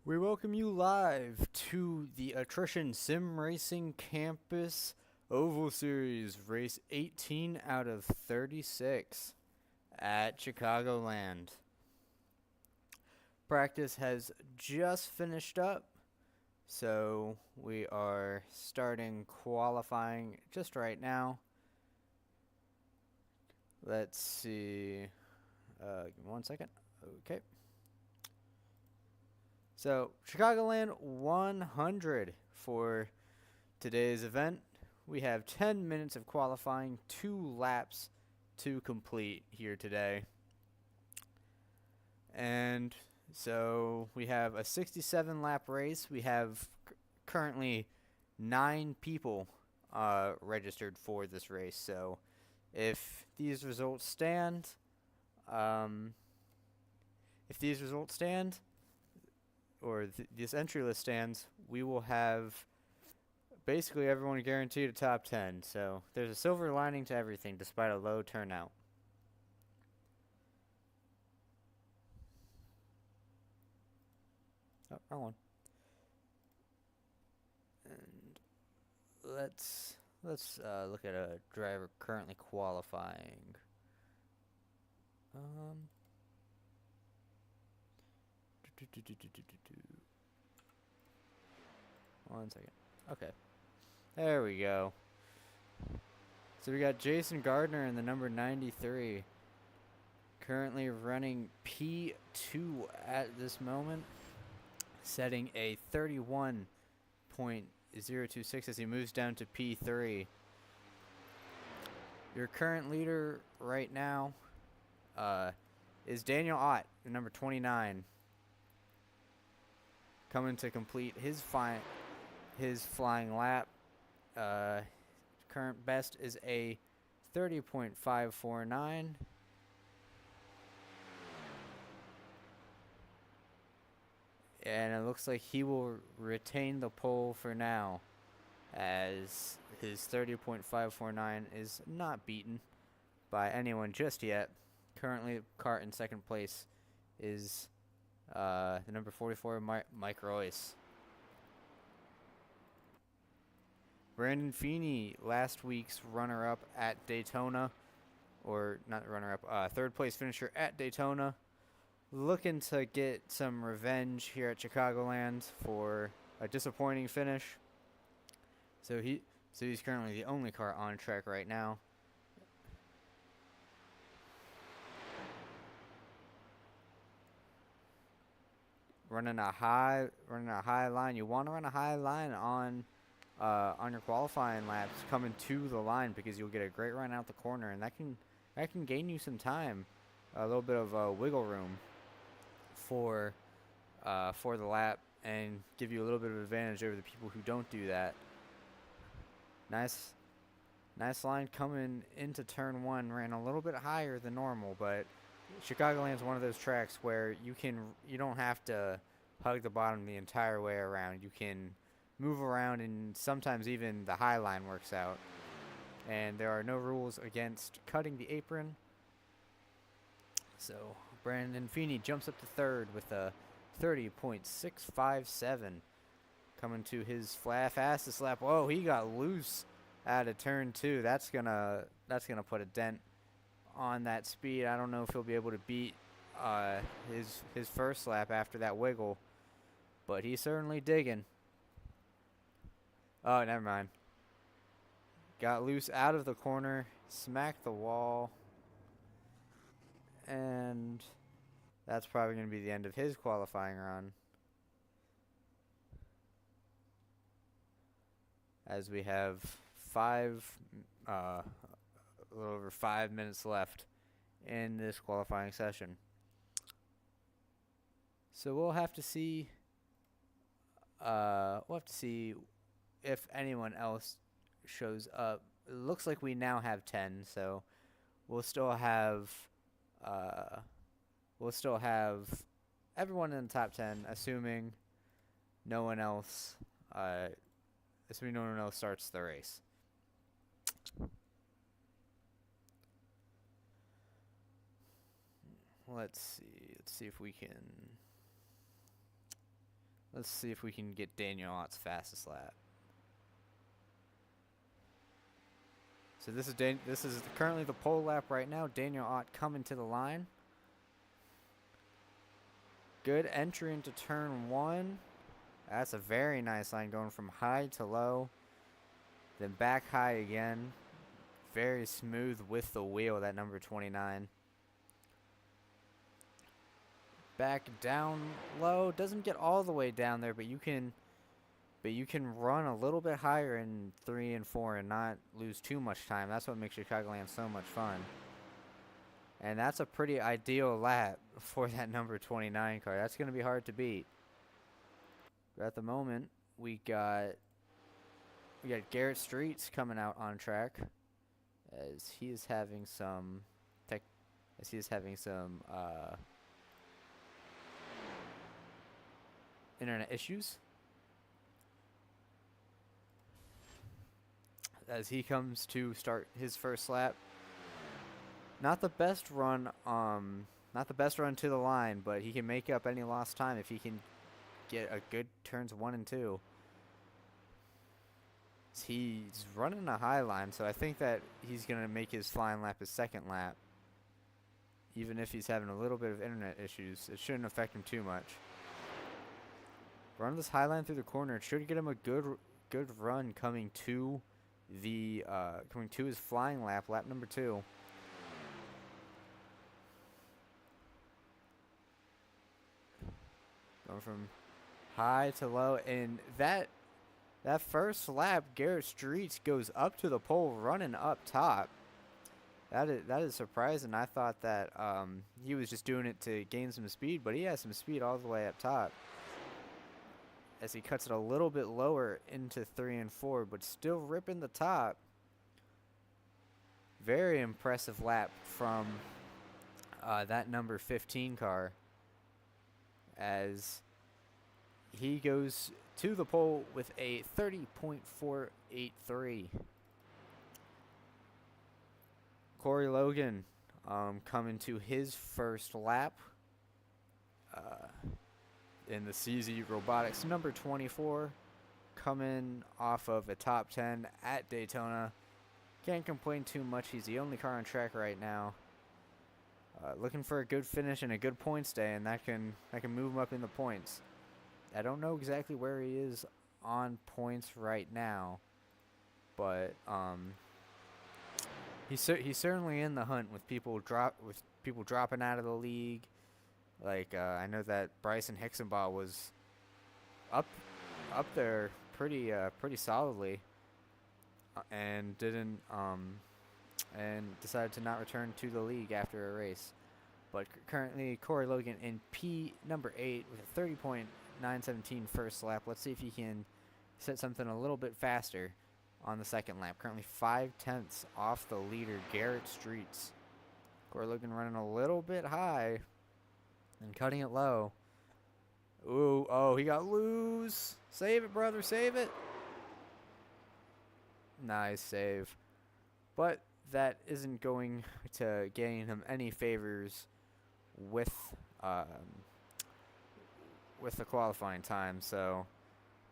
We welcome you live to the Attrition Sim Racing Campus Oval Series, race 18 out of 36 at Chicagoland. Practice has just finished up, so we are starting qualifying just right now. Let's see. Give me 1 second. Okay. So, Chicagoland 100 for today's event. We have 10 minutes of qualifying, 2 laps to complete here today. And so we have a 67 lap race. We have currently 9 people registered for this race. So if these results stand, or this entry list stands, we will have basically everyone guaranteed a top 10. So there's a silver lining to everything despite a low turnout. Oh, wrong one. And let's look at a driver currently qualifying. 1 second. Okay. There we go. So we got Jason Gardner in the number 93. Currently running P2 at this moment. Setting a 31.026 as he moves down to P3. Your current leader right now is Daniel Ott, the number 29. Coming to complete his flying lap. Current best is a 30.549. And it looks like he will retain the pole for now, as his 30.549 is not beaten by anyone just yet. Currently, cart in second place is the number 44, Mike Royce. Brandon Feeney, last week's runner-up at Daytona, or not runner-up, third place finisher at Daytona, looking to get some revenge here at Chicagoland for a disappointing finish. So he's currently the only car on track right now. Running a high line. You want to run a high line on your qualifying laps coming to the line, because you'll get a great run out the corner, and that can gain you some time, a little bit of wiggle room for the lap, and give you a little bit of advantage over the people who don't do that. Nice line coming into turn 1. Ran a little bit higher than normal, but Chicagoland's one of those tracks where you don't have to hug the bottom the entire way around. You can move around, and sometimes even the high line works out. And there are no rules against cutting the apron. So Brandon Feeney jumps up to third with a 30.657. Coming to his fastest lap. Whoa, he got loose out of turn 2. That's gonna put a dent on that speed. I don't know if he'll be able to beat his first lap after that wiggle, but he's certainly digging. Oh, never mind. Got loose out of the corner, smacked the wall, and that's probably going to be the end of his qualifying run, as we have a little over 5 minutes left in this qualifying session. So we'll have to see if anyone else shows up. It looks like we now have 10, so we'll still have everyone in the top 10, assuming no one else starts the race. Let's see if we can Let's see if we can get Daniel Ott's fastest lap. So this is currently the pole lap right now. Daniel Ott coming to the line. Good entry into turn 1. That's a very nice line going from high to low. Then back high again. Very smooth with the wheel, that number 29. Back down low. Doesn't get all the way down there, but you can run a little bit higher in 3 and 4 and not lose too much time. That's what makes Chicagoland so much fun. And that's a pretty ideal lap for that number 29 car. That's going to be hard to beat. But at the moment, we got Garrett Streets coming out on track as he is having some internet issues. As he comes to start his first lap. Not the best run to the line, but he can make up any lost time if he can get a good turns 1 and 2. He's running a high line, so I think that he's going to make his flying lap his second lap. Even if he's having a little bit of internet issues, it shouldn't affect him too much. Run this high line through the corner. It should get him a good run coming to his flying lap number 2. Going from high to low, and that first lap, Garrett Streets goes up to the pole running up top. That is surprising. I thought that he was just doing it to gain some speed, but he has some speed all the way up top. As he cuts it a little bit lower into 3 and 4, but still ripping the top. Very impressive lap from that number 15 car. As he goes to the pole with a 30.483. Corey Logan coming to his first lap in the CZ Robotics number 24, coming off of a top 10 at Daytona. Can't complain too much. He's the only car on track right now. Looking for a good finish and a good points day, and that can move him up in the points. I don't know exactly where he is on points right now, but he's certainly in the hunt with people dropping out of the league. Like I know that Bryson Hixenbaugh was up there pretty solidly, and didn't and decided to not return to the league after a race. But currently, Corey Logan in P number 8 with a 30.917 first lap. Let's see if he can set something a little bit faster on the second lap. Currently 5/10 off the leader, Garrett Streets. Corey Logan running a little bit high and cutting it low. Ooh, oh, he got loose. Save it, brother, save it. Nice save. But that isn't going to gain him any favors with the qualifying time. So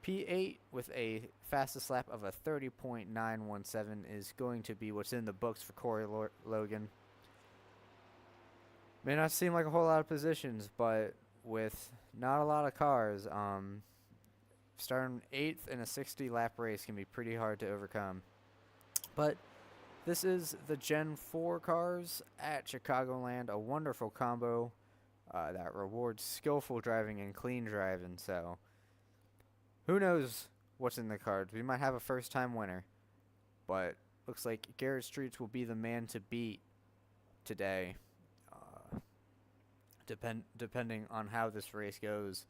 P8 with a fastest lap of a 30.917 is going to be what's in the books for Corey Logan. May not seem like a whole lot of positions, but with not a lot of cars, starting 8th in a 60-lap race can be pretty hard to overcome. But this is the Gen 4 cars at Chicagoland, a wonderful combo that rewards skillful driving and clean driving. So who knows what's in the cards? We might have a first-time winner, but looks like Garrett Streets will be the man to beat today. Depending on how this race goes.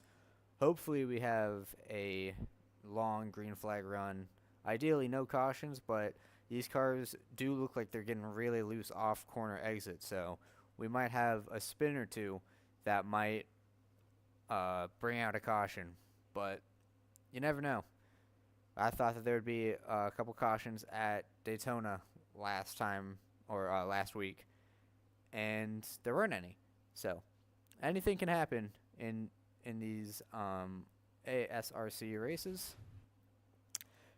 Hopefully we have a long green flag run. Ideally no cautions, but these cars do look like they're getting really loose off corner exits, so we might have a spin or two that might bring out a caution, but you never know. I thought that there would be a couple cautions at Daytona last week, and there weren't any. So anything can happen in these SRC Races.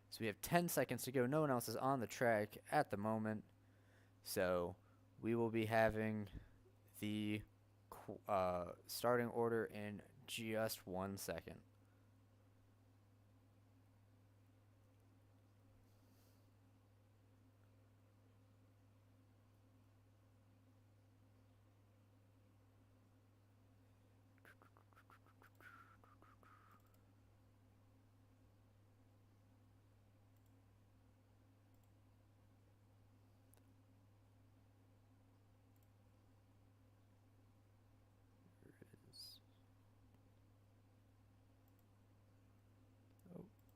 So we have 10 seconds to go. No one else is on the track at the moment. So we will be having the starting order in just 1 second.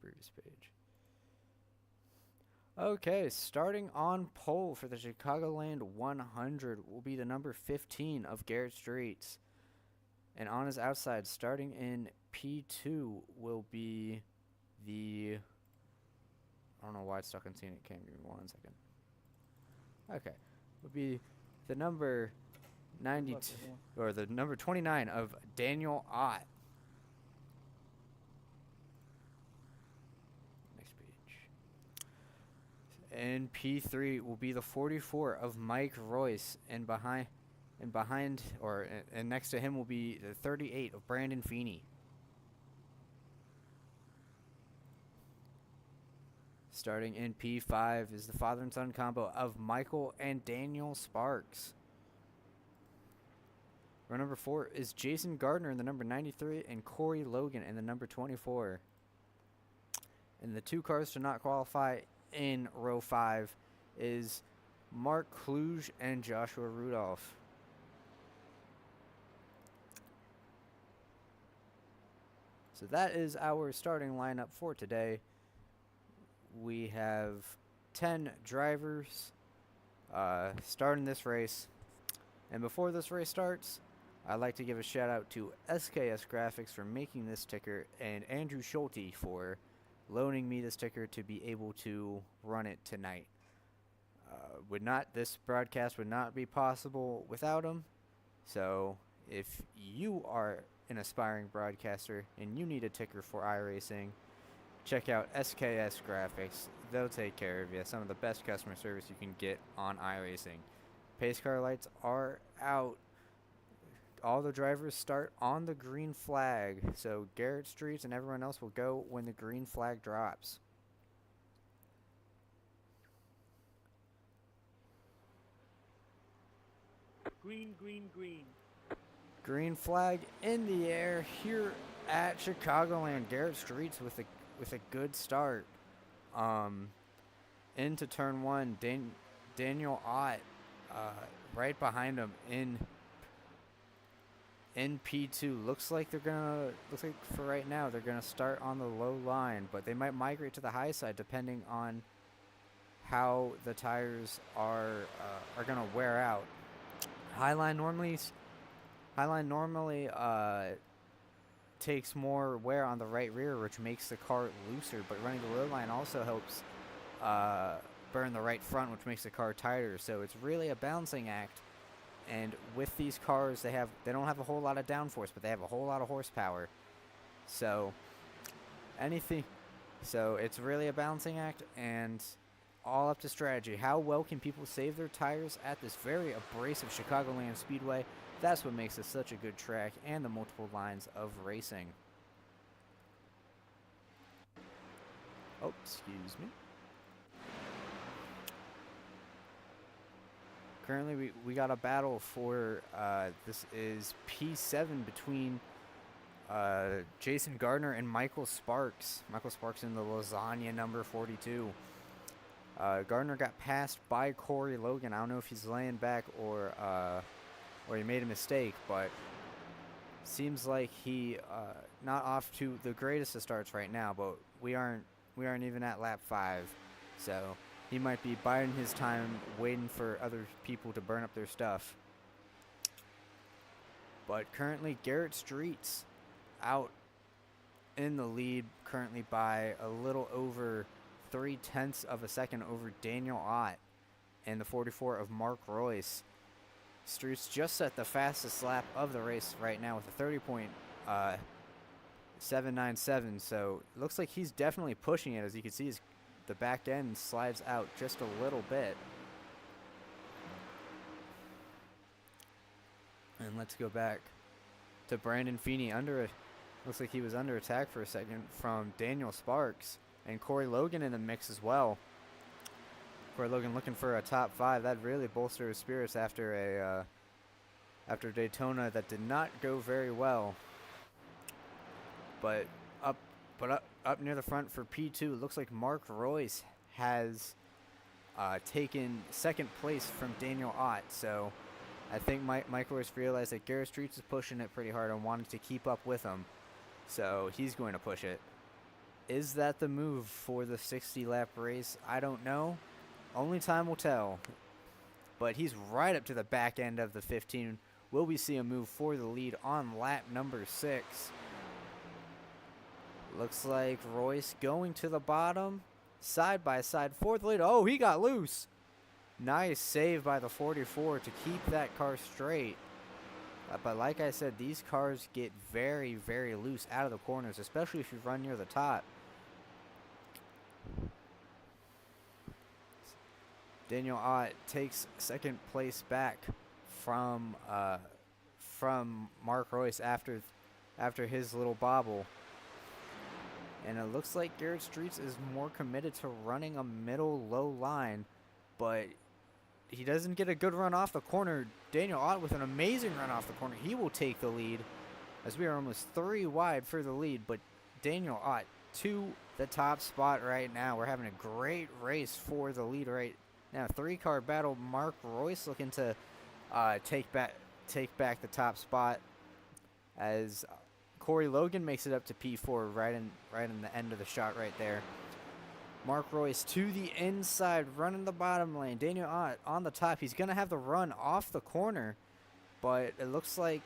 Previous page. Okay, starting on pole for the Chicagoland 100 will be the number 15 of Garrett Streets. And on his outside, starting in P2, will be the... I don't know why it's stuck on scene. It can't give me 1 second. Okay. Will be the number 92, or the number 29 of Daniel Ott. And P3 will be the 44 of Mike Royce, and next to him will be the 38 of Brandon Feeney. Starting in P5 is the father and son combo of Michael and Daniel Sparks. Row number 4 is Jason Gardner in the number 93 and Corey Logan in the number 24. And the 2 cars to not qualify in row 5 is Mark Kluge and Joshua Rudolph. So that is our starting lineup for today. We have 10 drivers starting this race. And before this race starts, I'd like to give a shout out to SKS Graphics for making this ticker and Andrew Schulte for loaning me this ticker to be able to run it tonight. This broadcast would not be possible without him. So if you are an aspiring broadcaster and you need a ticker for iRacing, check out SKS Graphics. They'll take care of you. Some of the best customer service you can get on iRacing. Pace car lights are out. All the drivers start on the green flag, so Garrett Streets and everyone else will go when the green flag drops. Green, green, green. Green flag in the air here at Chicagoland. Garrett Streets with a good start. Into turn 1, Daniel Ott right behind him in P2. Looks like for right now they're gonna start on the low line, but they might migrate to the high side depending on how the tires are gonna wear out. Highline normally takes more wear on the right rear, which makes the car looser, but running the low line also helps burn the right front, which makes the car tighter. So it's really a balancing act. And with these cars, they don't have a whole lot of downforce, but they have a whole lot of horsepower. So it's really a balancing act, and all up to strategy. How well can people save their tires at this very abrasive Chicagoland Speedway? That's what makes it such a good track and the multiple lines of racing. Oh, excuse me. Currently, we got a battle for, this is P7 between Jason Gardner and Michael Sparks. Michael Sparks in the lasagna number 42. Gardner got passed by Corey Logan. I don't know if he's laying back or he made a mistake, but seems like he not off to the greatest of starts right now. But we aren't even at lap 5, so he might be biding his time, waiting for other people to burn up their stuff. But currently, Garrett Streets out in the lead, currently by a little over 0.3 of a second over Daniel Ott and the 44 of Mark Royce. Streets just set the fastest lap of the race right now with a 797. So it looks like he's definitely pushing it. As you can see, the back end slides out just a little bit. And let's go back to Brandon Feeney. Looks like he was under attack for a second from Daniel Sparks and Corey Logan in the mix as well. Corey Logan looking for a top 5. That really bolstered his spirits after Daytona that did not go very well. But up near the front for P2, it looks like Mark Royce has taken second place from Daniel Ott. So I think Mike Royce realized that Garrett Streets is pushing it pretty hard and wanted to keep up with him. So he's going to push it. Is that the move for the 60-lap race? I don't know. Only time will tell. But he's right up to the back end of the 15. Will we see a move for the lead on lap number 6? Looks like Royce going to the bottom. Side by side for the lead. Oh, he got loose. Nice save by the 44 to keep that car straight. But like I said, these cars get very, very loose out of the corners, especially if you run near the top. Daniel Ott takes second place back from Mark Royce after his little bobble. And it looks like Garrett Streets is more committed to running a middle low line, but he doesn't get a good run off the corner. Daniel Ott with an amazing run off the corner. He will take the lead as we are almost 3 wide for the lead, but Daniel Ott to the top spot right now. We're having a great race for the lead right now. 3-car battle. Mark Royce looking to take back the top spot as Corey Logan makes it up to P4 right in the end of the shot right there. Mark Royce to the inside, running the bottom lane. Daniel Ott on the top. He's gonna have the run off the corner, but it looks like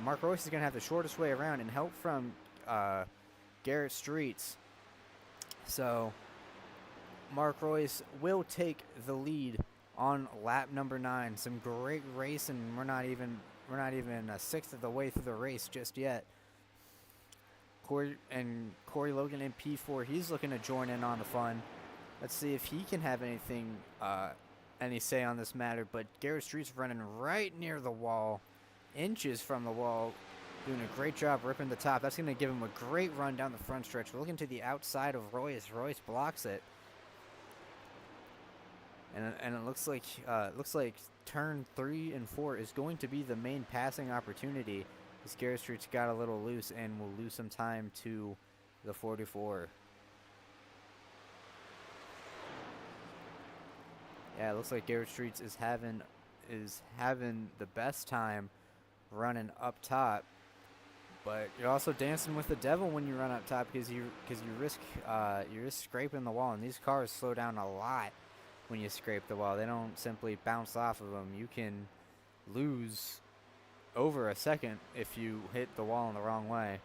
Mark Royce is gonna have the shortest way around and help from Garrett Streets. So Mark Royce will take the lead on lap number 9. Some great racing. We're not even a sixth of the way through the race just yet. Corey Logan in P4, he's looking to join in on the fun. Let's see if he can have any say on this matter. But Garrett Street's running right near the wall, inches from the wall, doing a great job ripping the top. That's going to give him a great run down the front stretch. We're looking to the outside of Royce. Royce blocks it. And it looks like turn 3 and 4 is going to be the main passing opportunity. As Garrett Street's got a little loose and will lose some time to the 44. Yeah, it looks like Garrett Streets is having the best time running up top. But you're also dancing with the devil when you run up top because you risk scraping the wall, and these cars slow down a lot when you scrape the wall. They don't simply bounce off of them. You can lose over a second if you hit the wall in the wrong way,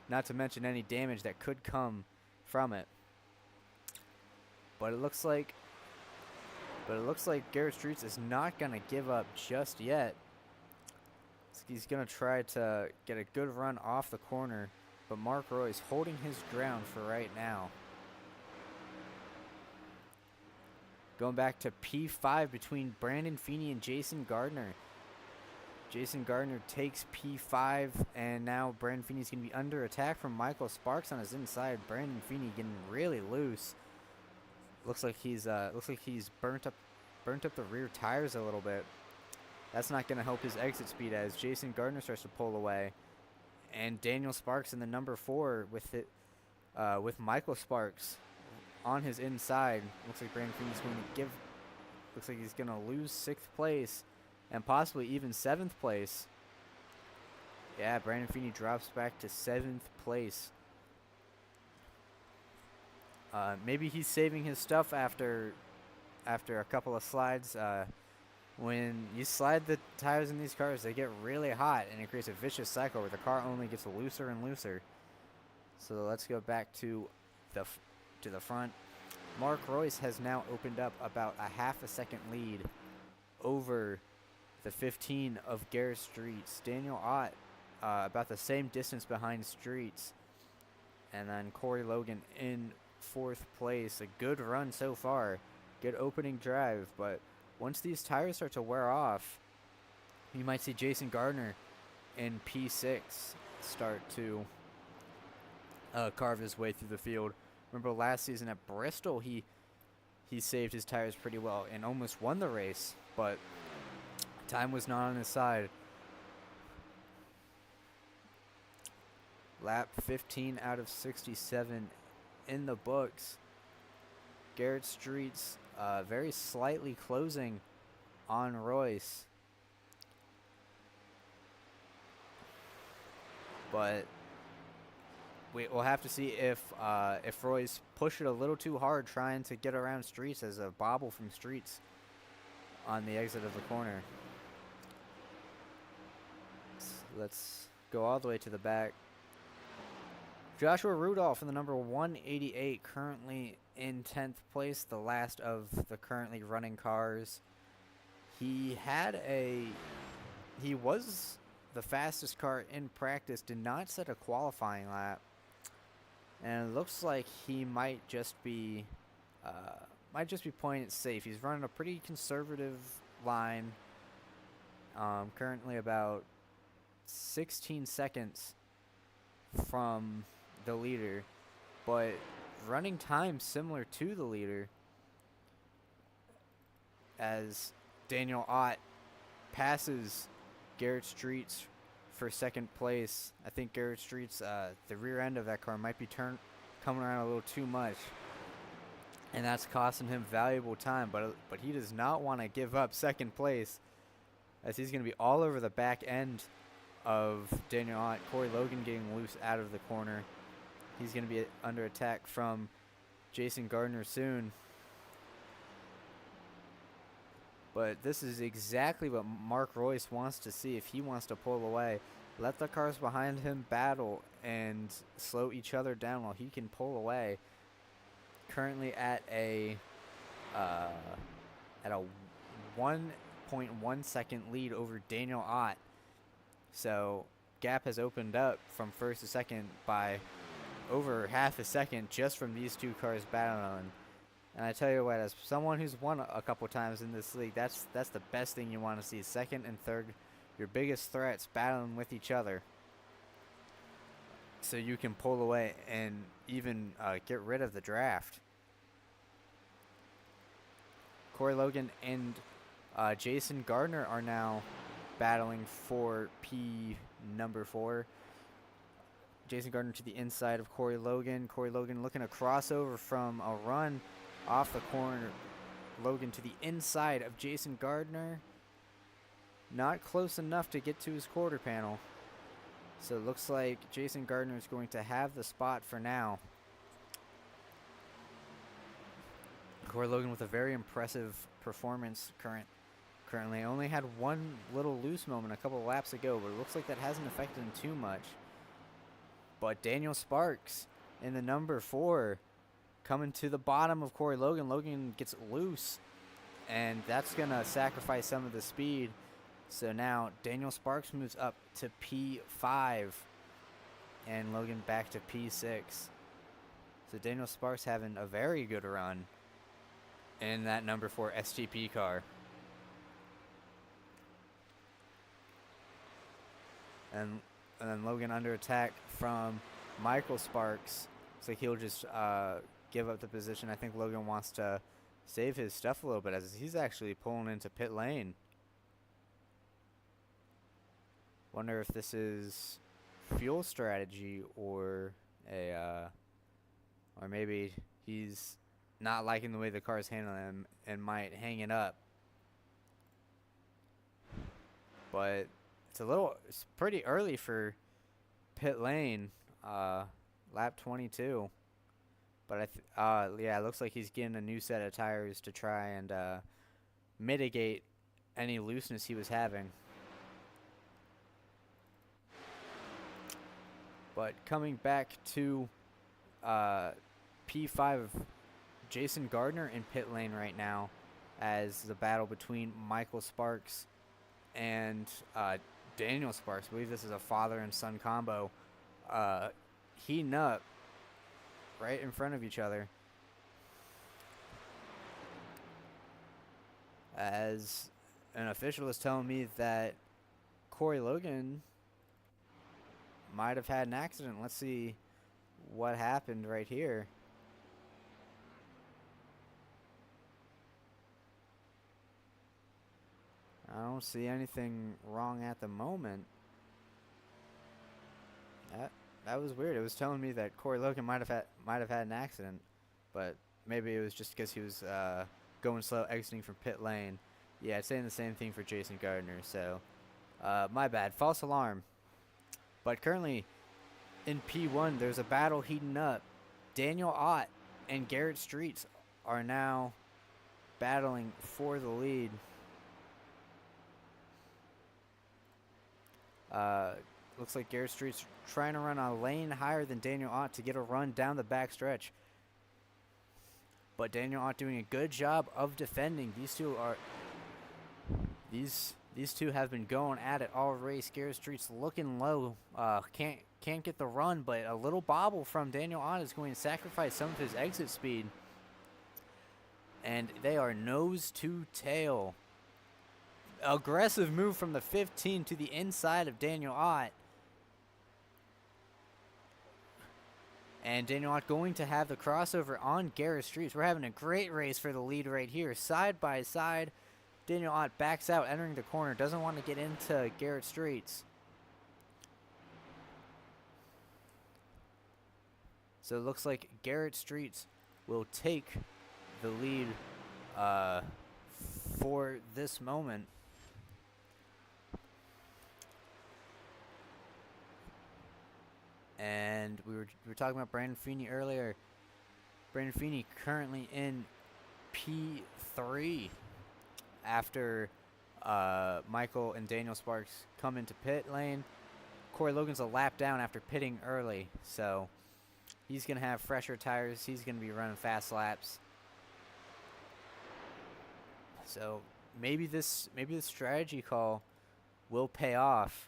not to mention any damage that could come from it. But it looks like Garrett Streets is not going to give up just yet. He's going to try to get a good run off the corner, but Mark Royce holding his ground for right now. Going back to P5 between Brandon Feeney and Jason Gardner. Jason Gardner takes P5, and now Brandon Feeney's going to be under attack from Michael Sparks on his inside. Brandon Feeney getting really loose. Looks like he's burnt up the rear tires a little bit. That's not going to help his exit speed as Jason Gardner starts to pull away, and Daniel Sparks in the number 4 with Michael Sparks on his inside. Looks like Brandon Feeney's going to lose 6th place. And possibly even 7th place. Yeah, Brandon Feeney drops back to 7th place. Maybe he's saving his stuff after a couple of slides. When you slide the tires in these cars, they get really hot, and it creates a vicious cycle where the car only gets looser and looser. So let's go back to the front. Mark Royce has now opened up about a half a second lead over the 15 of Garrett Streets. Daniel Ott about the same distance behind Streets. And then Corey Logan in 4th place. A good run so far. Good opening drive. But once these tires start to wear off, you might see Jason Gardner in P6 start to carve his way through the field. Remember last season at Bristol, he saved his tires pretty well and almost won the race, but time was not on his side. Lap 15 out of 67 in the books. Garrett Streets very slightly closing on Royce. But we'll have to see if Royce push it a little too hard trying to get around Streets as a bobble from Streets on the exit of the corner. Let's go all the way to the back. Joshua Rudolph in the number 188, currently in 10th place, the last of the currently running cars. He was the fastest car in practice, did not set a qualifying lap, and it looks like he might just be playing it safe. He's running a pretty conservative line, currently about 16 seconds from the leader, but running time similar to the leader, as Daniel Ott passes Garrett Streets for 2nd place. I think Garrett Streets, the rear end of that car might be coming around a little too much, and that's costing him valuable time, but he does not want to give up 2nd place, as he's going to be all over the back end of Daniel Ott. Corey Logan getting loose out of the corner. He's going to be under attack from Jason Gardner soon. But this is exactly what Mark Royce wants to see if he wants to pull away. Let the cars behind him battle and slow each other down while he can pull away. Currently at a 1.1 second lead over Daniel Ott. So gap has opened up from 1st to 2nd by over half a second just from these two cars battling. And I tell you what, as someone who's won a couple times in this league, that's the best thing you want to see. 2nd and 3rd, your biggest threats, battling with each other, so you can pull away and even get rid of the draft. Corey Logan and Jason Gardner are now battling for number 4. Jason Gardner to the inside of Corey Logan. Corey Logan looking to cross over from a run off the corner. Logan to the inside of Jason Gardner. Not close enough to get to his quarter panel. So it looks like Jason Gardner is going to have the spot for now. Corey Logan with a very impressive performance currently. Only had one little loose moment a couple of laps ago, but it looks like that hasn't affected him too much. But Daniel Sparks in the number 4 coming to the bottom of Corey Logan. Logan gets loose, and that's going to sacrifice some of the speed. So now Daniel Sparks moves up to P5, and Logan back to P6. So Daniel Sparks having a very good run in that number 4 SGP car. And then Logan under attack from Michael Sparks. Looks like he'll just give up the position. I think Logan wants to save his stuff a little bit as he's actually pulling into pit lane. Wonder if this is fuel strategy or or maybe he's not liking the way the car's handling him and might hang it up. But it's pretty early for pit lane, lap 22. But yeah, it looks like he's getting a new set of tires to try and mitigate any looseness he was having. But coming back to P5, Jason Gardner in pit lane right now as the battle between Michael Sparks and Daniel Sparks, I believe this is a father and son combo, heating up right in front of each other. As an official is telling me that Corey Logan might have had an accident. Let's see what happened right here. I don't see anything wrong at the moment. That was weird. It was telling me that Corey Logan might have had an accident, but maybe it was just because he was going slow, exiting from pit lane. Yeah, it's saying the same thing for Jason Gardner. So, my bad. False alarm. But currently, in P1, there's a battle heating up. Daniel Ott and Garrett Streets are now battling for the lead. Looks like Garrett Street's trying to run a lane higher than Daniel Ott to get a run down the back stretch. But Daniel Ott doing a good job of defending. These two have been going at it all race. Garrett Street's looking low. Can't get the run, but a little bobble from Daniel Ott is going to sacrifice some of his exit speed. And they are nose to tail. Aggressive move from the 15 to the inside of Daniel Ott. And Daniel Ott going to have the crossover on Garrett Streets. We're having a great race for the lead right here. Side by side. Daniel Ott backs out, entering the corner. Doesn't want to get into Garrett Streets. So it looks like Garrett Streets will take the lead for this moment. And we were talking about Brandon Feeney earlier. Brandon Feeney currently in P3 after Michael and Daniel Sparks come into pit lane. Corey Logan's a lap down after pitting early, so he's going to have fresher tires. He's going to be running fast laps. So maybe this strategy call will pay off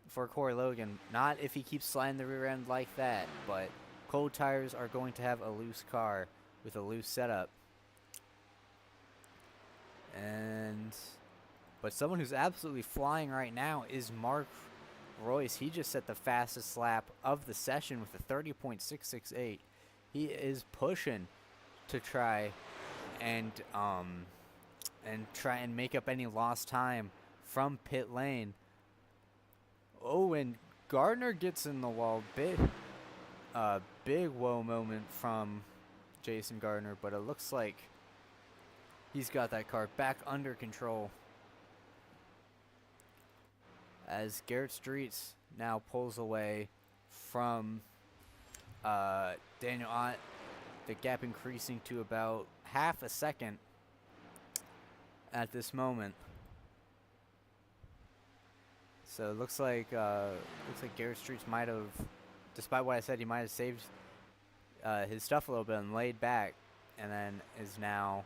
for Corey Logan. Not if he keeps sliding the rear end like that, but cold tires are going to have a loose car with a loose setup. But someone who's absolutely flying right now is Mark Royce. He just set the fastest lap of the session with a 30.668. He is pushing to try and make up any lost time from pit lane. Oh, and Gardner gets in the wall. Big whoa moment from Jason Gardner, but it looks like he's got that car back under control. As Garrett Streets now pulls away from Daniel Ott, the gap increasing to about half a second at this moment. So it looks like Garrett Streets might have, despite what I said, he might have saved his stuff a little bit and laid back, and then is now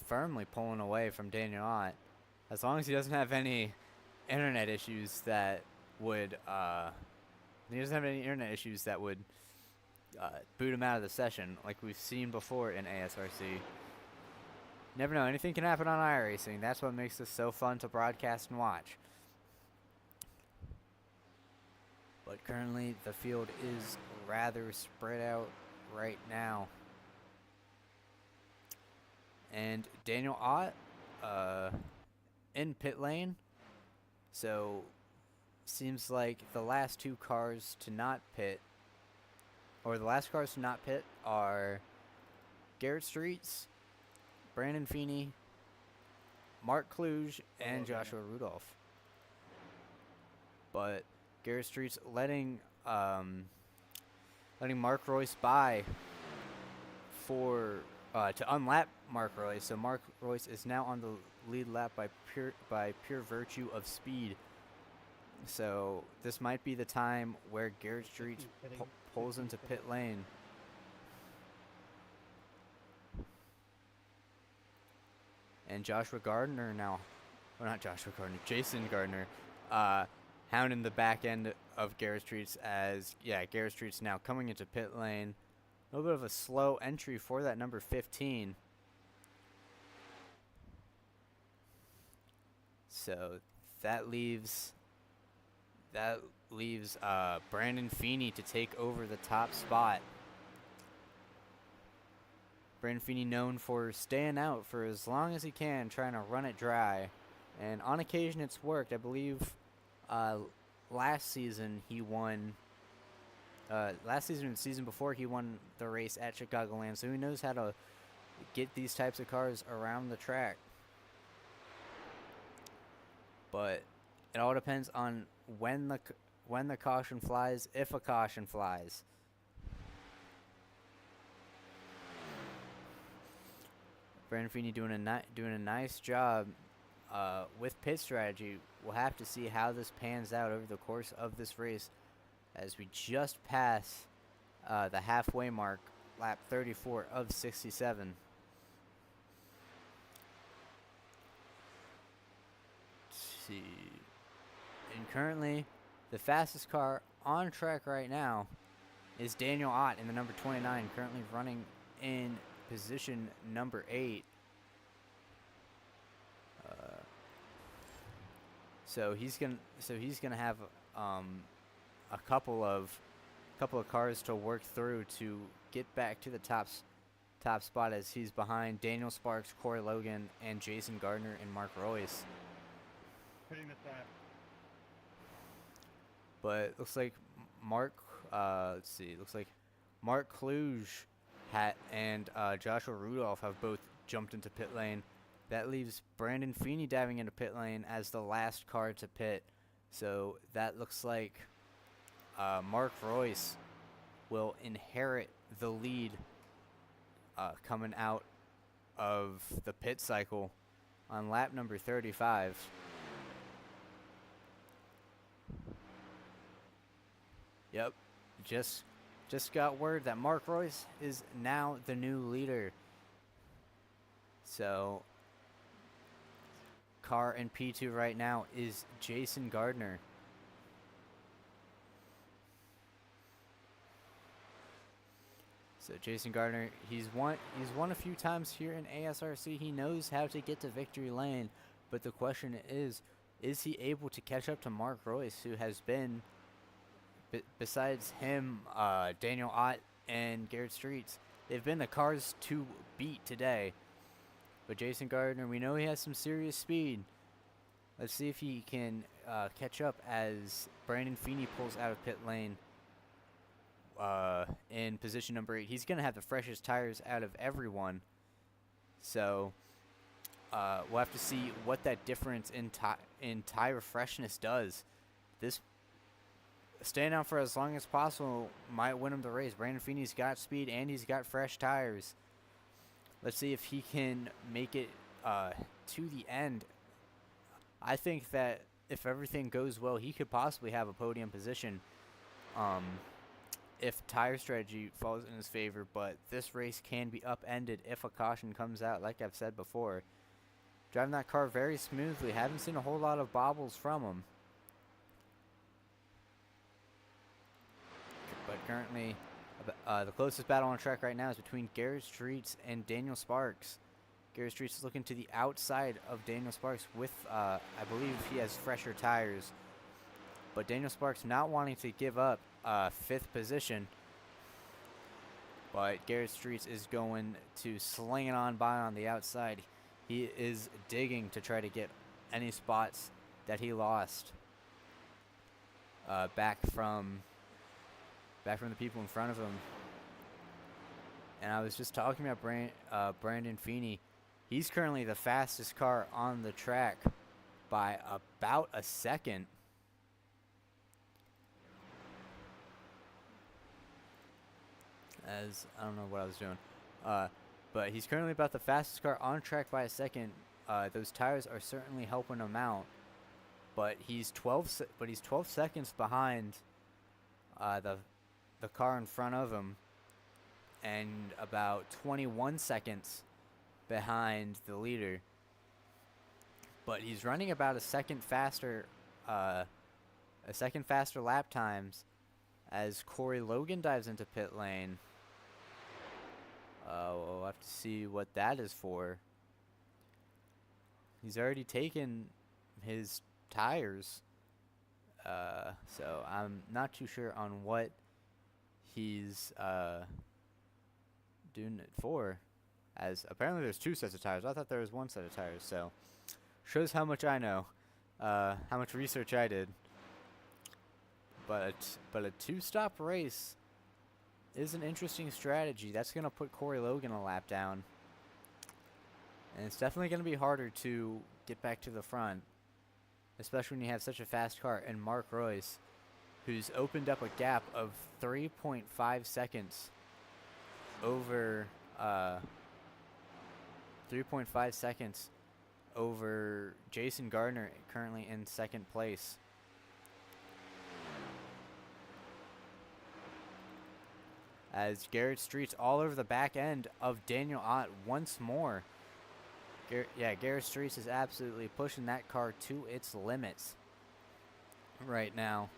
firmly pulling away from Daniel Ott. As long as he doesn't have any internet issues that would boot him out of the session, like we've seen before in ASRC. Never know, anything can happen on iRacing. That's what makes this so fun to broadcast and watch. But currently, the field is rather spread out right now. And Daniel Ott in pit lane. So, seems like the last two cars to not pit, or the last cars to not pit, are Garrett Streets, Brandon Feeney, Mark Kluge, and Joshua Rudolph. But Garrett Streets letting Mark Royce by to unlap Mark Royce. So Mark Royce is now on the lead lap by pure virtue of speed. So this might be the time where Garrett Streets pulls into pit lane. And Jason Gardner hounding the back end of Garrett Streets as, yeah, Garrett Streets now coming into pit lane. A little bit of a slow entry for that number 15. So that leaves Brandon Feeney to take over the top spot. Brandon Feeney known for staying out for as long as he can, trying to run it dry. And on occasion it's worked. I believe last season he won. Last season and the season before he won the race at Chicagoland, so he knows how to get these types of cars around the track. But it all depends on when the caution flies, if a caution flies. Brandon Feeney doing a nice job with pit strategy. We'll have to see how this pans out over the course of this race as we just pass the halfway mark, lap 34 of 67. Let's see. And currently, the fastest car on track right now is Daniel Ott in the number 29, currently running in position number 8. So he's gonna have a couple of cars to work through to get back to the top spot, as he's behind Daniel Sparks, Corey Logan, and Jason Gardner and Mark Royce. Hitting the flat. But it looks like Mark Kluge and Joshua Rudolph have both jumped into pit lane. That leaves Brandon Feeney diving into pit lane as the last car to pit. So that looks like Mark Royce will inherit the lead coming out of the pit cycle on lap number 35. Yep, just got word that Mark Royce is now the new leader. So car in P2 right now is Jason Gardner. So Jason Gardner, he's won a few times here in ASRC. He knows how to get to victory lane, but the question is he able to catch up to Mark Royce, who has been, besides him, Daniel Ott and Garrett Streets, they've been the cars to beat today. But Jason Gardner, we know he has some serious speed. Let's see if he can catch up as Brandon Feeney pulls out of pit lane in position number 8. He's going to have the freshest tires out of everyone. So we'll have to see what that difference in tire freshness does. This staying out for as long as possible might win him the race. Brandon Feeney's got speed and he's got fresh tires. Let's see if he can make it to the end. I think that if everything goes well, he could possibly have a podium position if tire strategy falls in his favor. But this race can be upended if a caution comes out, like I've said before. Driving that car very smoothly. Haven't seen a whole lot of bobbles from him. But currently, the closest battle on track right now is between Garrett Streets and Daniel Sparks. Garrett Streets is looking to the outside of Daniel Sparks with, I believe he has fresher tires. But Daniel Sparks not wanting to give up 5th position. But Garrett Streets is going to sling it on by on the outside. He is digging to try to get any spots that he lost back from the people in front of him. And I was just talking about Brandon Feeney. He's currently the fastest car on the track by about a second. As I don't know what I was doing. But he's currently about the fastest car on track by a second. Those tires are certainly helping him out. But he's 12 seconds behind the car in front of him, and about 21 seconds behind the leader. But he's running about a second faster a second faster lap times as Corey Logan dives into pit lane. We'll have to see what that is for. He's already taken his tires, so I'm not too sure on what he's doing it for, as apparently there's 2 sets of tires. I thought there was 1 set of tires, so shows how much I know, how much research I did. But a 2-stop race is an interesting strategy. That's going to put Corey Logan a lap down, and it's definitely going to be harder to get back to the front, especially when you have such a fast car. And Mark Royce, who's opened up a gap of 3.5 seconds over 3.5 seconds over Jason Gardner, currently in 2nd place. As Garrett Street's all over the back end of Daniel Ott once more. Garrett Streets is absolutely pushing that car to its limits right now.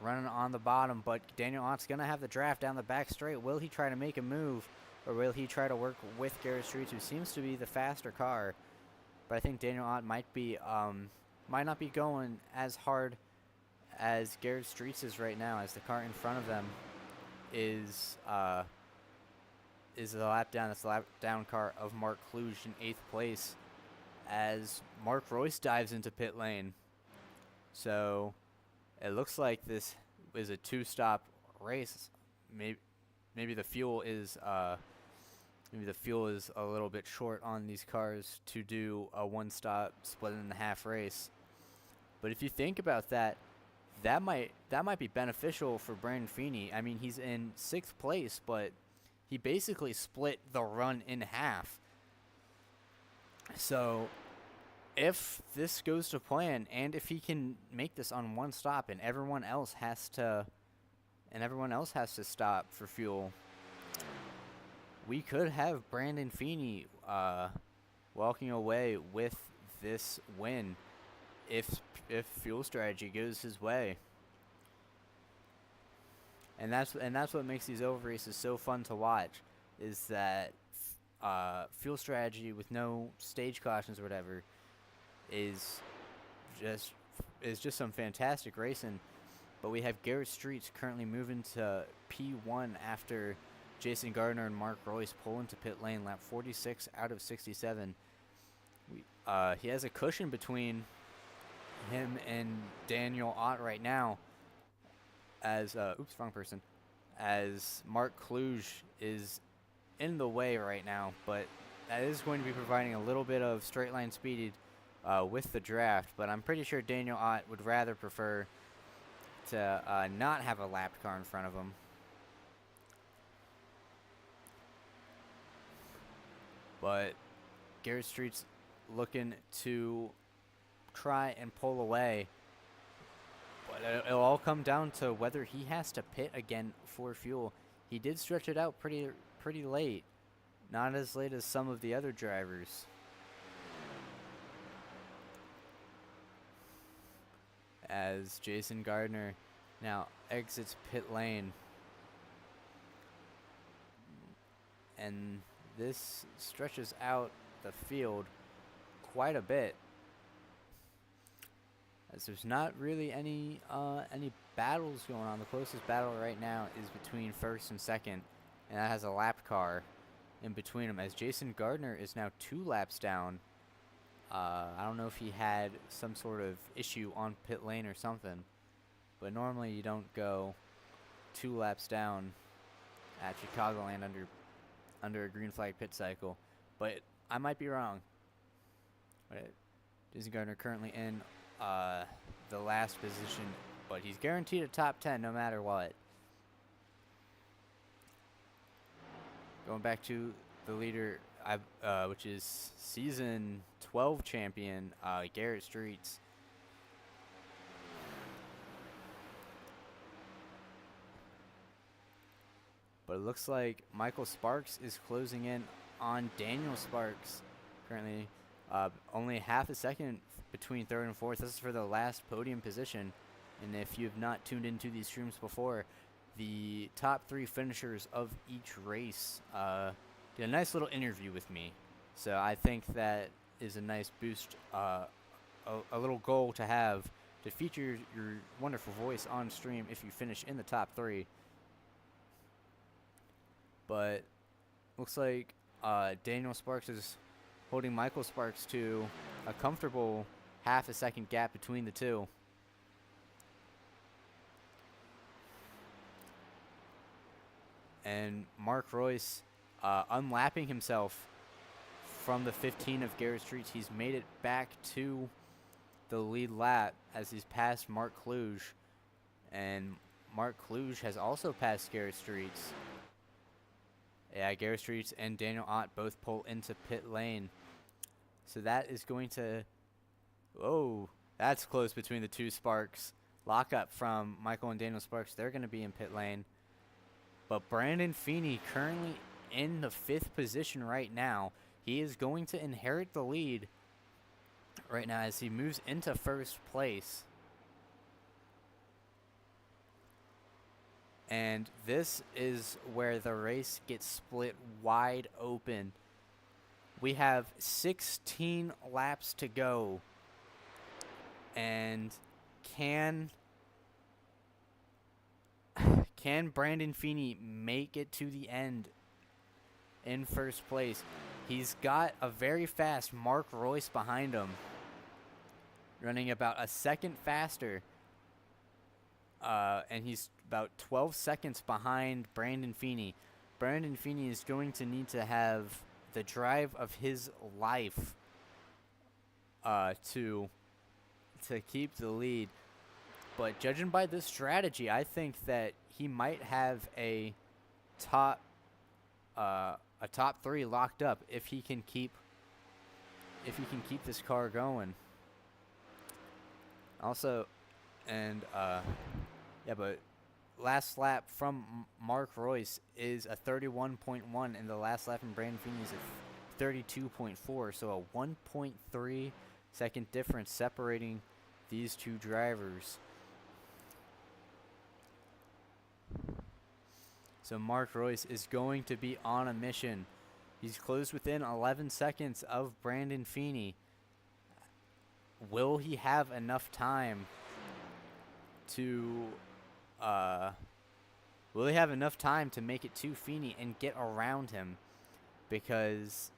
Running on the bottom, but Daniel Ott's going to have the draft down the back straight. Will he try to make a move, or will he try to work with Garrett Streets, who seems to be the faster car? But I think Daniel Ott might not be going as hard as Garrett Streets is right now, as the car in front of them is the lap down. That's the lap down car of Mark Kluge in 8th place, as Mark Royce dives into pit lane. So it looks like this is a 2-stop race. Maybe the fuel is a little bit short on these cars to do a 1-stop split in the half race. But if you think about that, that might be beneficial for Brandon Feeney. I mean, he's in 6th place, but he basically split the run in half. So if this goes to plan, and if he can make this on 1 stop, and everyone else has to stop for fuel, we could have Brandon Feeney walking away with this win if fuel strategy goes his way. And that's what makes these over races so fun to watch, is that fuel strategy with no stage cautions or whatever is just some fantastic racing. But we have Garrett Streets currently moving to P1 after Jason Gardner and Mark Royce pull into pit lane, lap 46 out of 67. He has a cushion between him and Daniel Ott right now, as as Mark Kluge is in the way right now, but that is going to be providing a little bit of straight line speed with the draft. But I'm pretty sure Daniel Ott would rather prefer to not have a lapped car in front of him. But Garrett Street's looking to try and pull away. But it'll all come down to whether he has to pit again for fuel. He did stretch it out pretty late. Not as late as some of the other drivers. As Jason Gardner now exits pit lane. And this stretches out the field quite a bit, as there's not really any battles going on. The closest battle right now is between 1st and 2nd, and that has a lap car in between them, as Jason Gardner is now 2 laps down. I don't know if he had some sort of issue on pit lane or something, but normally you don't go 2 laps down at Chicagoland under a green flag pit cycle, but I might be wrong. But Jason Gardner currently in the last position, but he's guaranteed a top 10 no matter what. Going back to the leader, which is season 12 champion Garrett Streets. But it looks like Michael Sparks is closing in on Daniel Sparks. Currently Only half a second between third and fourth. This is for the last podium position. And if you have not tuned into these streams before, the top 3 finishers of each race did a nice little interview with me. So I think that is a nice boost, a little goal to have, to feature your wonderful voice on stream if you finish in the top 3. But looks like Daniel Sparks is holding Michael Sparks to a comfortable half a second gap between the two. And Mark Royce unlapping himself from the 15 of Garrett Streets. He's made it back to the lead lap as he's passed Mark Kluge. And Mark Kluge has also passed Garrett Streets. Yeah, Garrett Streets and Daniel Ott both pull into pit lane. So that is going to... Whoa, that's close between the two Sparks. Lockup from Michael and Daniel Sparks. They're going to be in pit lane. But Brandon Feeney currently in the 5th position right now. He is going to inherit the lead right now as he moves into first place. And this is where the race gets split wide open. We have 16 laps to go. And can Brandon Feeney make it to the end in first place? He's got a very fast Mark Royce behind him, running about a second faster. And he's about 12 seconds behind Brandon Feeney. Brandon Feeney is going to need to have the drive of his life to keep the lead. But judging by this strategy, I think that he might have a top 3 locked up if he can keep this car going. Also, and yeah, but last lap from Mark Royce is a 31.1, and the last lap from Brandon Feeney is a 32.4. So a 1.3 second difference separating these two drivers. So Mark Royce is going to be on a mission. He's closed within 11 seconds of Brandon Feeney. Will he have enough time to make it to Feeney and get around him? Because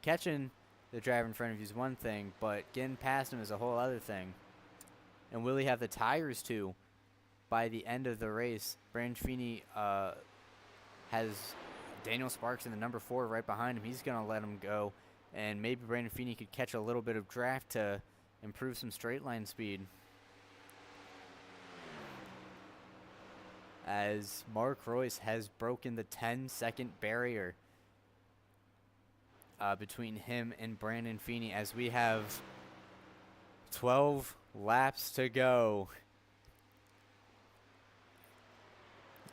catching the driver in front of you is one thing, but getting past him is a whole other thing. And will he have the tires to by the end of the race? Brandon Feeney has Daniel Sparks in the number 4 right behind him. He's going to let him go. And maybe Brandon Feeney could catch a little bit of draft to improve some straight line speed. As Mark Royce has broken the 10-second barrier between him and Brandon Feeney, as we have 12 laps to go.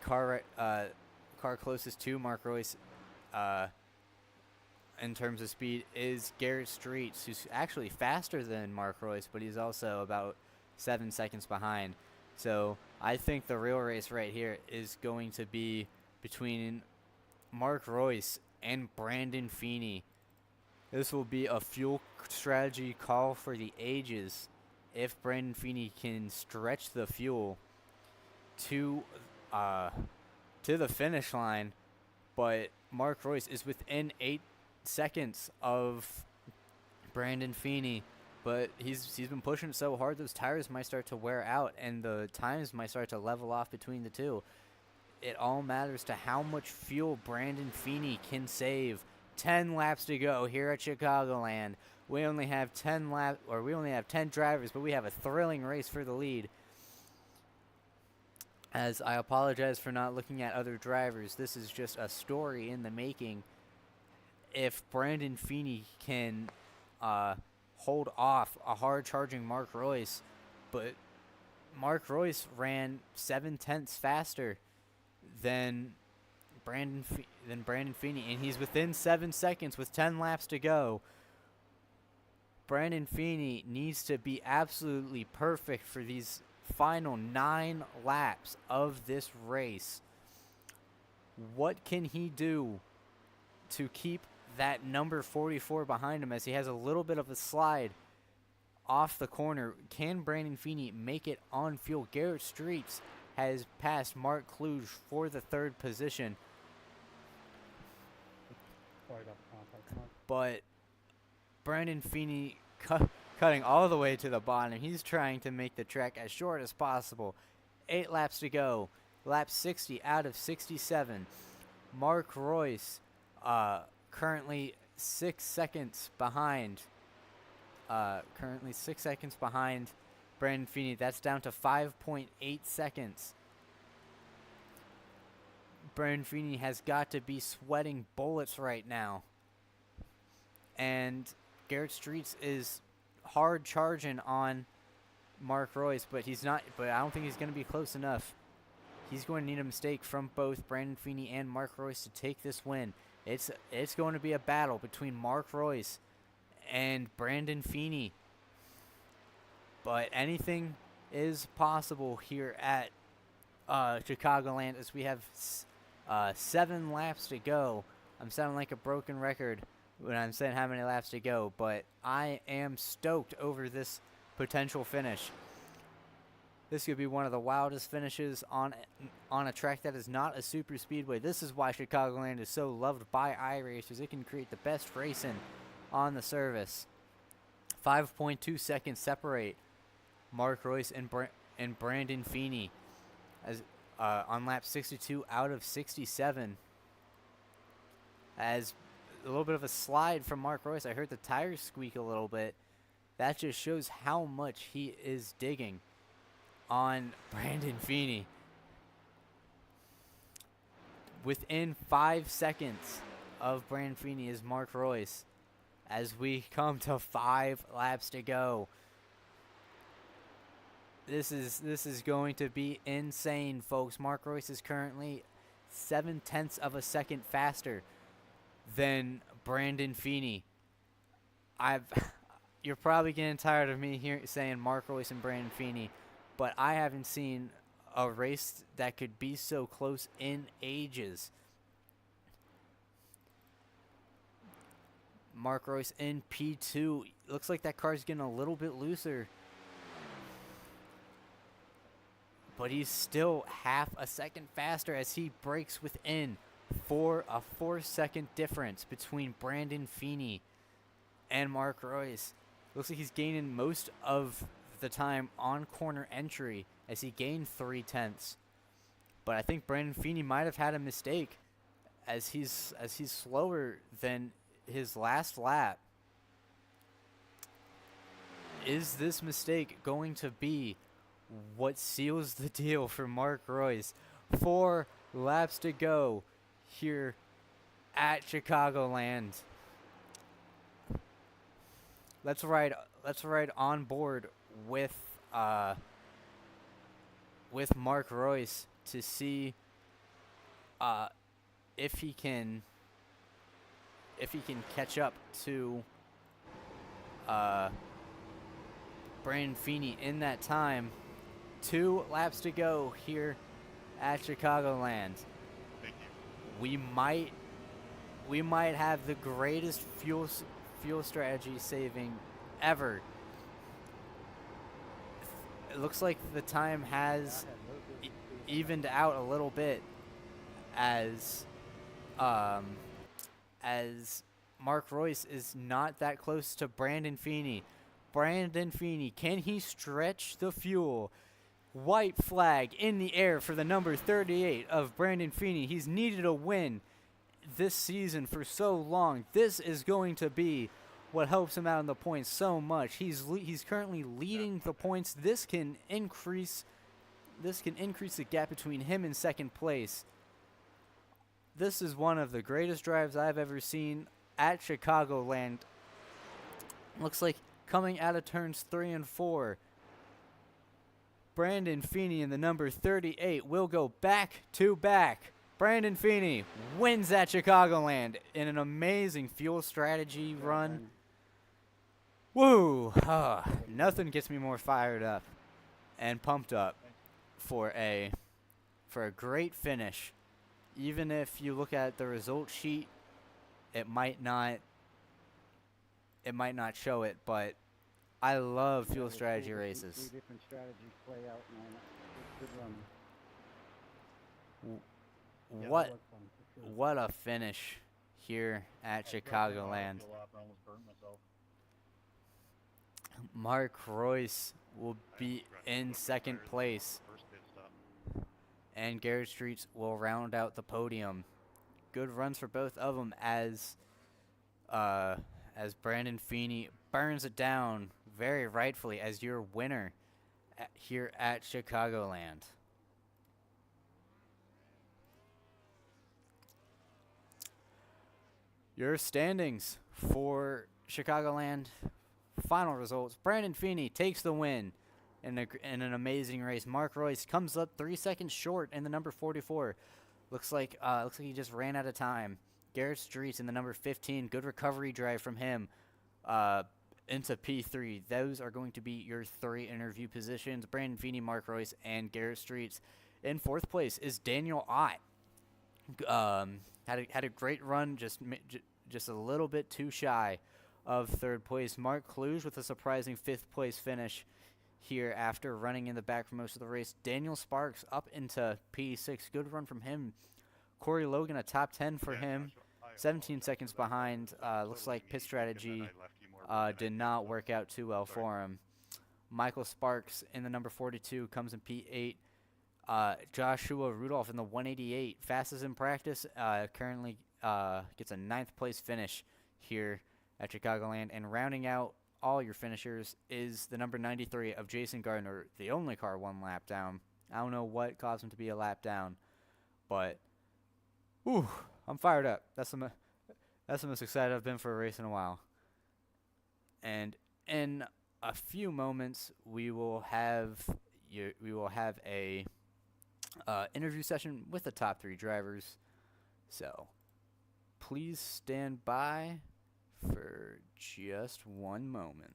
Car closest to Mark Royce in terms of speed is Garrett Streets, who's actually faster than Mark Royce, but he's also about 7 seconds behind. So I think the real race right here is going to be between Mark Royce and Brandon Feeney. This will be a fuel strategy call for the ages if Brandon Feeney can stretch the fuel to the finish line. But Mark Royce is within 8 seconds of Brandon Feeney. But he's been pushing it so hard, those tires might start to wear out, and the times might start to level off between the two. It all matters to how much fuel Brandon Feeney can save. 10 laps to go here at Chicagoland. We only have 10 drivers, but we have a thrilling race for the lead. As I apologize for not looking at other drivers, this is just a story in the making. If Brandon Feeney can hold off a hard-charging Mark Royce, but Mark Royce ran 7/10 faster than Brandon Feeney, and he's within 7 seconds with 10 laps to go. Brandon Feeney needs to be absolutely perfect for these final 9 laps of this race. What can he do to keep that number 44 behind him as he has a little bit of a slide off the corner? Can Brandon Feeney make it on fuel? Garrett Streets has passed Mark Kluge for the 3rd position, Quite up contact mark. but Brandon Feeney cutting all the way to the bottom. He's trying to make the track as short as possible. 8 laps to go. Lap 60 out of 67. Mark Royce currently 6 seconds behind. Currently 6 seconds behind Brandon Feeney. That's down to 5.8 seconds. Brandon Feeney has got to be sweating bullets right now. And Garrett Streets is hard charging on Mark Royce, but he's not. But I don't think he's going to be close enough. He's going to need a mistake from both Brandon Feeney and Mark Royce to take this win. It's going to be a battle between Mark Royce and Brandon Feeney. But anything is possible here at Chicagoland as we have 7 laps to go. I'm sounding like a broken record when I'm saying how many laps to go, but I am stoked over this potential finish. This could be one of the wildest finishes on a track that is not a super speedway. This is why Chicagoland is so loved by iRacers. It can create the best racing on the service. 5.2 seconds separate Mark Royce and Brandon Feeney as on lap 62 out of 67. As a little bit of a slide from Mark Royce. I heard the tires squeak a little bit. That just shows how much he is digging on Brandon Feeney. Within 5 seconds of Brandon Feeney is Mark Royce as we come to 5 laps to go. This is going to be insane, folks. Mark Royce is currently 0.7 of a second faster than Brandon Feeney. You're probably getting tired of me saying Mark Royce and Brandon Feeney, but I haven't seen a race that could be so close in ages. Mark Royce in P2. Looks like that car's getting a little bit looser, but he's still half a second faster as he breaks within a 4-second difference between Brandon Feeney and Mark Royce. Looks like he's gaining most of the time on corner entry as he gained 0.3. But I think Brandon Feeney might have had a mistake as he's slower than his last lap. Is this mistake going to be what seals the deal for Mark Royce? 4 laps to go here at Chicagoland. Let's ride on board with Mark Royce to see if he can catch up to Brandon Feeney in that time. 2 laps to go here at Chicagoland. Thank you. We might have the greatest fuel strategy saving ever. It looks like the time has evened out a little bit as Mark Royce is not that close to Brandon Feeney. Brandon Feeney, can he stretch the fuel? White flag in the air for the number 38 of Brandon Feeney. He's needed a win this season for so long. This is going to be what helps him out in the points so much. He's currently leading the points. This can increase the gap between him and second place. This is one of the greatest drives I've ever seen at Chicagoland. Looks like coming out of turns 3 and 4, Brandon Feeney and the number 38 will go back to back. Brandon Feeney wins at Chicagoland in an amazing fuel strategy run. Woo! Nothing gets me more fired up and pumped up for a great finish. Even if you look at the result sheet, it might not show it, but I love Yeah, fuel we're strategy cool to see races. 3 different strategies play out, man. Good run. Yeah, What that was fun, for sure. what a finish here at Chicagoland. Mark Royce will be in second place, and Garrett Streets will round out the podium. Good runs for both of them as Brandon Feeney burns it down very rightfully as your winner here at Chicagoland. Your standings for Chicagoland final results: Brandon Feeney takes the win in an amazing race. Mark Royce comes up 3 seconds short in the number 44. Looks like he just ran out of time. Garrett Streets in the number 15. Good recovery drive from him into P3. Those are going to be your 3 interview positions: Brandon Feeney, Mark Royce, and Garrett Streets. In 4th place is Daniel Ott. Had a great run, just a little bit too shy of 3rd place. Mark Kluge with a surprising 5th place finish here after running in the back for most of the race. Daniel Sparks up into P6. Good run from him. Corey Logan, a top 10 for him. 17 seconds behind. Looks like pit strategy did not work out too well for him. Michael Sparks in the number 42 comes in P8. Joshua Rudolph in the 188, fastest in practice, currently gets a 9th place finish here at Chicagoland. And rounding out all your finishers is the number 93 of Jason Gardner, the only car 1 lap down. I don't know what caused him to be a lap down, but I'm fired up. That's the most excited I've been for a race in a while. And in a few moments, we will have a interview session with the top 3 drivers. So please stand by for just one moment.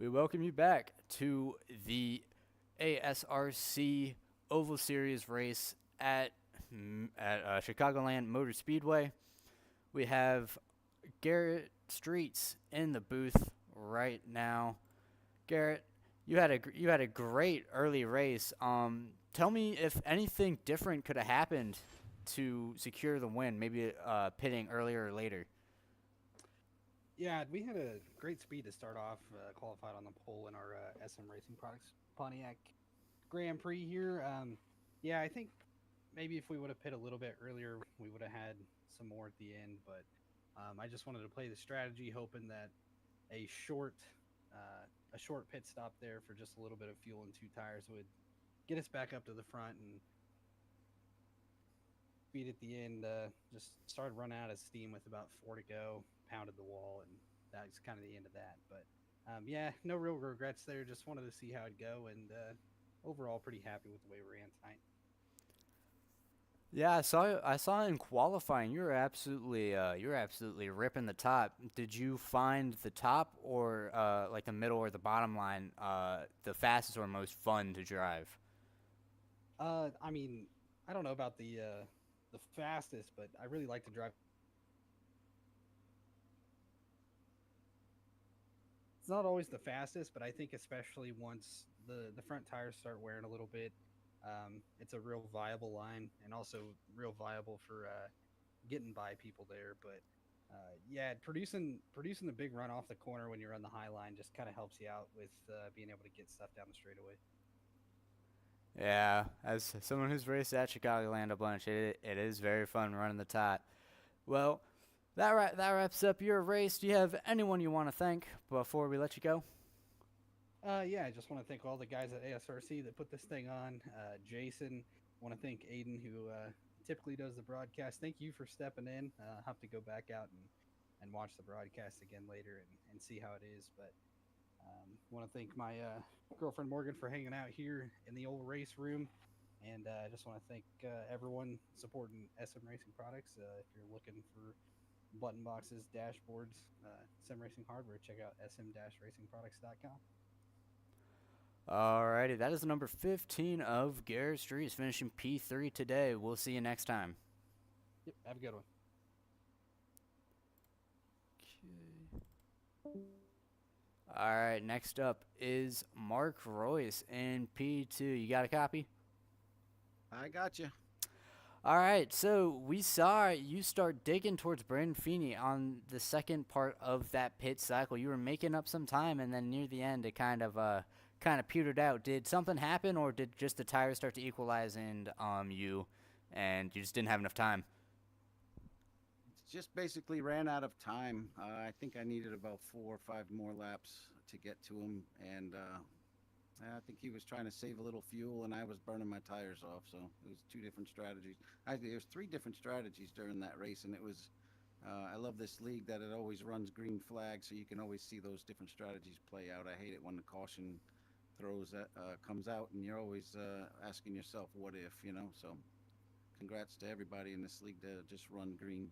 We welcome you back to the ASRC Oval Series race at Chicagoland Motor Speedway. We have Garrett Streets in the booth right now. Garrett, you had a great early race. Tell me if anything different could have happened to secure the win. Maybe pitting earlier or later. Yeah, we had a great speed to start off. Qualified on the pole in our SM Racing Products Pontiac Grand Prix here. Yeah, I think maybe if we would have pit a little bit earlier, we would have had some more at the end. But I just wanted to play the strategy, hoping that a short pit stop there for just a little bit of fuel and 2 tires would get us back up to the front, and speed at the end just started running out of steam with about 4 to go. Pounded the wall, and that's kind of the end of that. But yeah, no real regrets there. Just wanted to see how it'd go, and overall pretty happy with the way we ran tonight. Yeah, I saw in qualifying you were absolutely ripping the top. Did you find the top or like the middle or the bottom line the fastest or most fun to drive? I mean, I don't know about the fastest, but I really like to drive. It's not always the fastest, but I think especially once the front tires start wearing a little bit, it's a real viable line, and also real viable for getting by people there. But yeah, producing the big run off the corner when you're on the high line just kind of helps you out with being able to get stuff down the straightaway. Yeah, as someone who's raced at Chicagoland a bunch, it is very fun running the top. Well, that wraps up your race. Do you have anyone you want to thank before we let you go? Yeah, I just want to thank all the guys at ASRC that put this thing on. Jason, want to thank Aiden, who typically does the broadcast. Thank you for stepping in. I'll have to go back out and watch the broadcast again later and see how it is. But want to thank my girlfriend Morgan for hanging out here in the old race room. And I just want to thank everyone supporting SM Racing Products. If you're looking for button boxes, dashboards, SM Racing hardware, check out sm-racingproducts.com. Alrighty, that is number 15 of Garrett Streets, finishing P3 today. We'll see you next time. Yep, have a good one. Alright, next up is Mark Royce in P2. You got a copy? I got you. Alright, so we saw you start digging towards Brandon Feeney on the second part of that pit cycle. You were making up some time, and then near the end it kind of petered out. Did something happen, or did just the tires start to equalize and you just didn't have enough time? Just basically ran out of time. I think I needed about 4 or 5 more laps to get to him, and I think he was trying to save a little fuel, and I was burning my tires off. So it was 2 different strategies. There was 3 different strategies during that race, and it was. I love this league that it always runs green flags, so you can always see those different strategies play out. I hate it when the caution comes out, and you're always asking yourself, "What if?" You know. So, congrats to everybody in this league to just run green.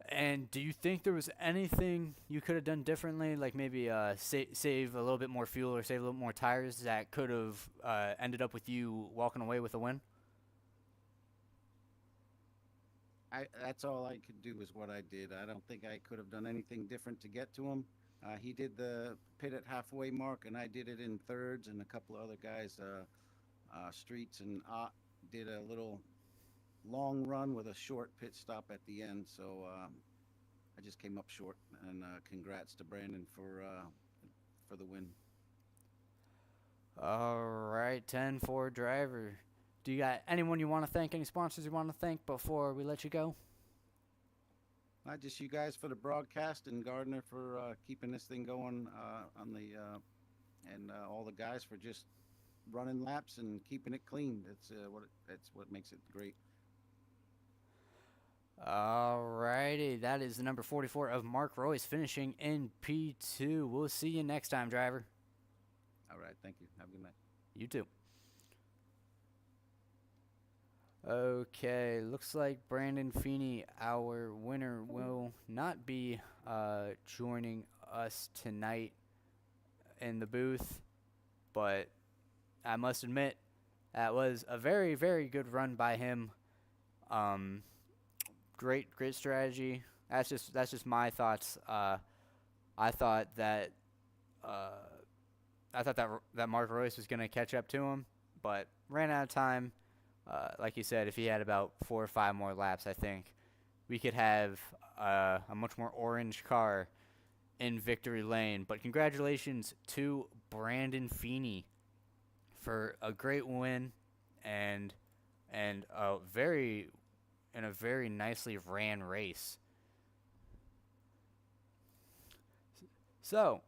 And do you think there was anything you could have done differently, like maybe save a little bit more fuel or save a little more tires that could have ended up with you walking away with a win? That's all I could do is what I did. I don't think I could have done anything different to get to him. He did the pit at halfway mark, and I did it in thirds, and a couple of other guys, Streets and did a little long run with a short pit stop at the end. So I just came up short, and congrats to Brandon for the win. All right, 10-4 driver. Do you got anyone you want to thank, any sponsors you want to thank before we let you go? Not just you guys for the broadcast, and Gardner for keeping this thing going and all the guys for just running laps and keeping it clean. That's what makes it great. Alrighty, that is the number 44 of Mark Royce, finishing in P2. We'll see you next time, driver. All right, thank you. Have a good night. You too. Okay, looks like Brandon Feeney, our winner, will not be joining us tonight in the booth, but I must admit that was a very, very good run by him. Great strategy. That's just my thoughts. I thought that that Mark Royce was gonna catch up to him, but ran out of time. Like you said, if he had about 4 or 5 more laps, I think we could have a much more orange car in victory lane. But congratulations to Brandon Feeney for a great win and a very nicely ran race. So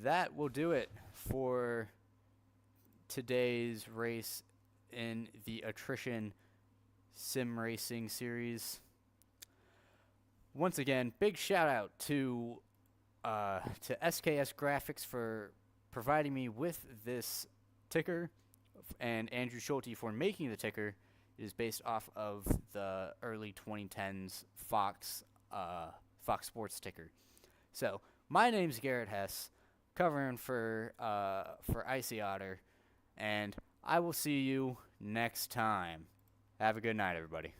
that will do it for today's race in the attrition sim racing series. Once again, big shout out to SKS Graphics for providing me with this ticker, and Andrew Schulte for making the ticker. It is based off of the early 2010s Fox Sports ticker. So my name's Garrett Hess, covering for Icy Otter, and I will see you next time. Have a good night, everybody.